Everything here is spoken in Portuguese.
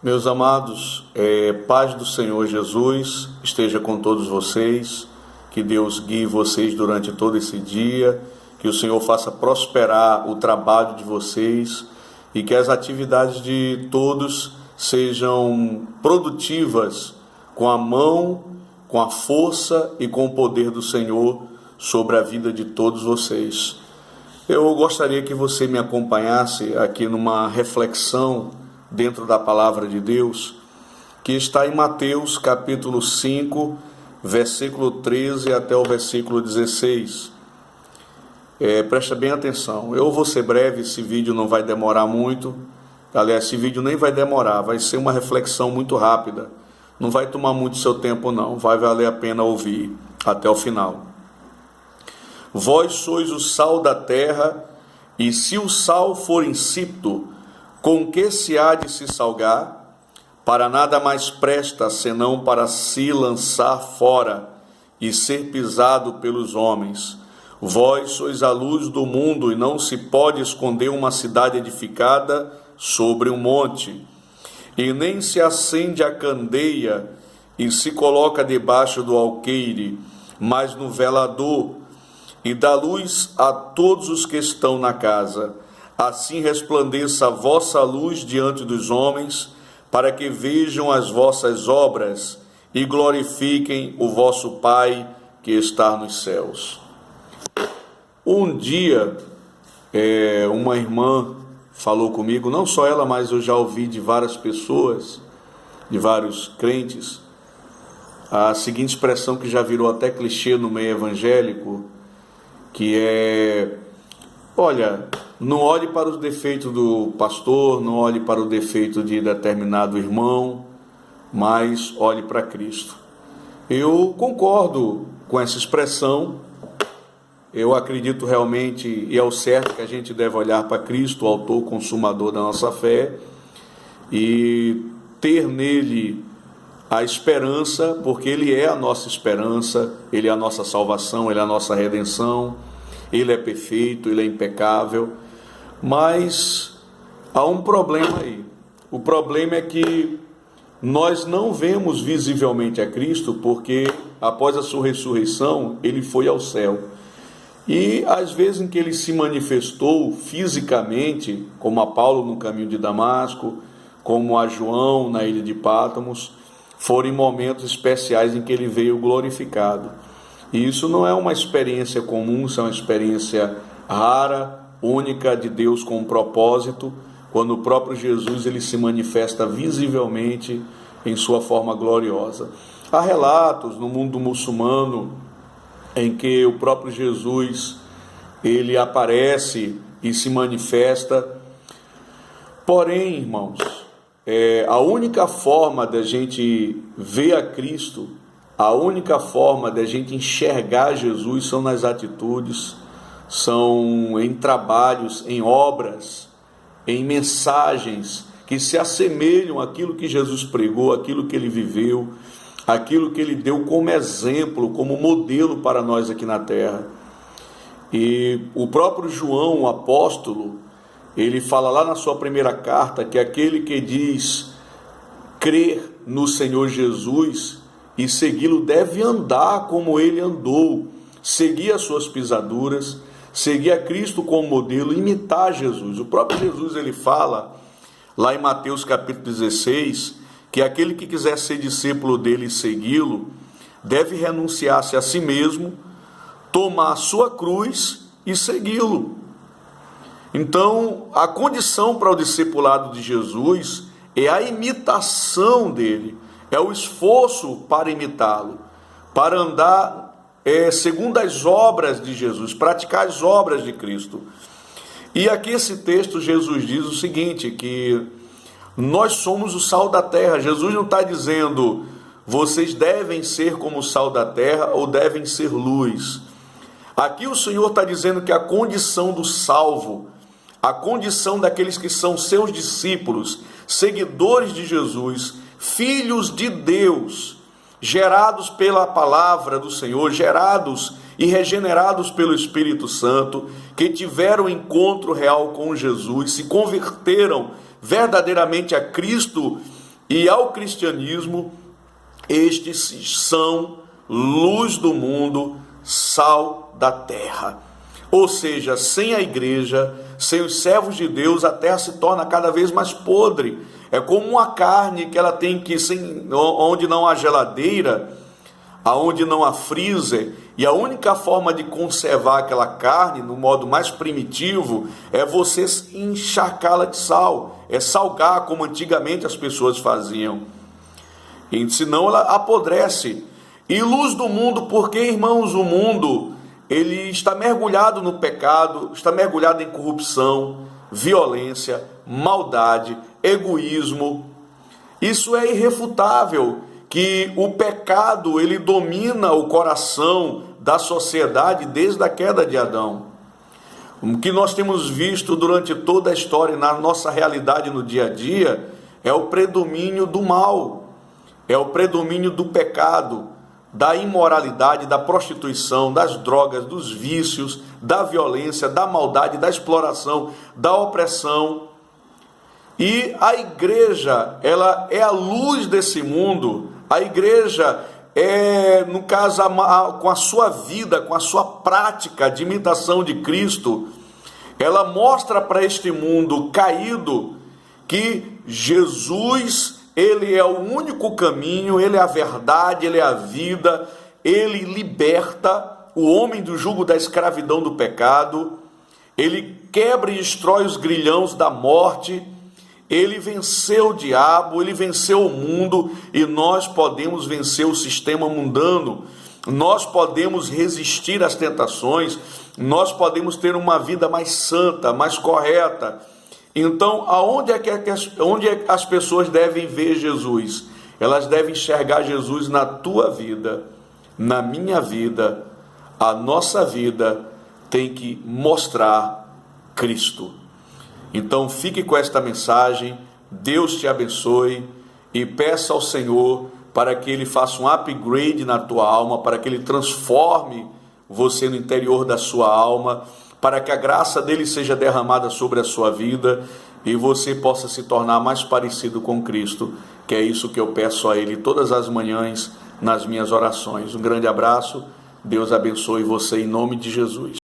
Meus amados, paz do Senhor Jesus esteja com todos vocês, que Deus guie vocês durante todo esse dia, que o Senhor faça prosperar o trabalho de vocês e que as atividades de todos sejam produtivas com a mão, com a força e com o poder do Senhor sobre a vida de todos vocês. Eu gostaria que você me acompanhasse aqui numa reflexão dentro da palavra de Deus, que está em Mateus capítulo 5, versículo 13 até o versículo 16. Presta bem atenção. Eu vou ser breve, esse vídeo não vai demorar muito. Aliás, esse vídeo nem vai demorar, vai ser uma reflexão muito rápida. Não vai tomar muito seu tempo não, vai valer a pena ouvir até o final. Vós sois o sal da terra, e se o sal for insípido, com que se há de se salgar? Para nada mais presta, senão para se lançar fora e ser pisado pelos homens. Vós sois a luz do mundo, e não se pode esconder uma cidade edificada sobre um monte. E nem se acende a candeia e se coloca debaixo do alqueire, mas no velador, e dá luz a todos os que estão na casa. Assim resplandeça a vossa luz diante dos homens, para que vejam as vossas obras e glorifiquem o vosso Pai que está nos céus. Um dia, uma irmã falou comigo, não só ela, mas eu já ouvi de várias pessoas, de vários crentes, a seguinte expressão que já virou até clichê no meio evangélico, que é: olha, não olhe para os defeitos do pastor, não olhe para o defeito de determinado irmão, mas olhe para Cristo. Eu concordo com essa expressão. Eu acredito realmente, e é o certo, que a gente deve olhar para Cristo, o autor, consumador da nossa fé, e ter nele a esperança, porque Ele é a nossa esperança, Ele é a nossa salvação, Ele é a nossa redenção, Ele é perfeito, Ele é impecável. Mas há um problema aí. O problema é que nós não vemos visivelmente a Cristo, porque após a sua ressurreição, Ele foi ao céu. E às vezes em que Ele se manifestou fisicamente, como a Paulo no caminho de Damasco, como a João na ilha de Pátmos, foram em momentos especiais em que Ele veio glorificado. E isso não é uma experiência comum, isso é uma experiência rara, única de Deus com um propósito, quando o próprio Jesus ele se manifesta visivelmente em sua forma gloriosa. Há relatos no mundo muçulmano em que o próprio Jesus ele aparece e se manifesta. Porém, irmãos, a única forma da gente ver a Cristo, a única forma da gente enxergar Jesus são nas atitudes, são em trabalhos, em obras, em mensagens que se assemelham àquilo que Jesus pregou, àquilo que Ele viveu, aquilo que Ele deu como exemplo, como modelo para nós aqui na terra. E o próprio João, o apóstolo, ele fala lá na sua primeira carta que aquele que diz crer no Senhor Jesus e segui-lo deve andar como Ele andou, seguir as suas pisaduras, seguir a Cristo como modelo, imitar Jesus. O próprio Jesus ele fala lá em Mateus capítulo 16 que aquele que quiser ser discípulo dele e segui-lo deve renunciar-se a si mesmo, tomar a sua cruz e segui-lo. Então, a condição para o discipulado de Jesus é a imitação dele, é o esforço para imitá-lo, para andar segundo as obras de Jesus, praticar as obras de Cristo. E aqui esse texto Jesus diz o seguinte, que nós somos o sal da terra. Jesus não está dizendo vocês devem ser como o sal da terra ou devem ser luz. Aqui o Senhor está dizendo que a condição do salvo, a condição daqueles que são seus discípulos, seguidores de Jesus, filhos de Deus, gerados pela palavra do Senhor, gerados e regenerados pelo Espírito Santo, que tiveram um encontro real com Jesus, se converteram verdadeiramente a Cristo e ao cristianismo, estes são luz do mundo, sal da terra. Ou seja, sem a igreja, sem os servos de Deus, a terra se torna cada vez mais podre. É como uma carne que ela tem que, onde não há geladeira, aonde não há freezer, e a única forma de conservar aquela carne, no modo mais primitivo, é você encharcá-la de sal, é salgar, como antigamente as pessoas faziam. E senão ela apodrece. E luz do mundo, porque, irmãos, o mundo, ele está mergulhado no pecado, está mergulhado em corrupção, violência, maldade, egoísmo. Isso é irrefutável, que o pecado, ele domina o coração da sociedade desde a queda de Adão. O que nós temos visto durante toda a história, na nossa realidade no dia a dia, é o predomínio do mal, é o predomínio do pecado, da imoralidade, da prostituição, das drogas, dos vícios, da violência, da maldade, da exploração, da opressão. E a igreja, ela é a luz desse mundo. A igreja é, no caso, com a sua vida, com a sua prática de imitação de Cristo, ela mostra para este mundo caído que Jesus, ele é o único caminho, ele é a verdade, ele é a vida, ele liberta o homem do jugo da escravidão do pecado, ele quebra e destrói os grilhões da morte, ele venceu o diabo, ele venceu o mundo, e nós podemos vencer o sistema mundano, nós podemos resistir às tentações, nós podemos ter uma vida mais santa, mais correta. Então, onde as pessoas devem ver Jesus? Elas devem enxergar Jesus na tua vida, na minha vida. A nossa vida tem que mostrar Cristo. Então, fique com esta mensagem, Deus te abençoe, e peça ao Senhor para que Ele faça um upgrade na tua alma, para que Ele transforme você no interior da sua alma, para que a graça dele seja derramada sobre a sua vida e você possa se tornar mais parecido com Cristo, que é isso que eu peço a Ele todas as manhãs nas minhas orações. Um grande abraço, Deus abençoe você em nome de Jesus.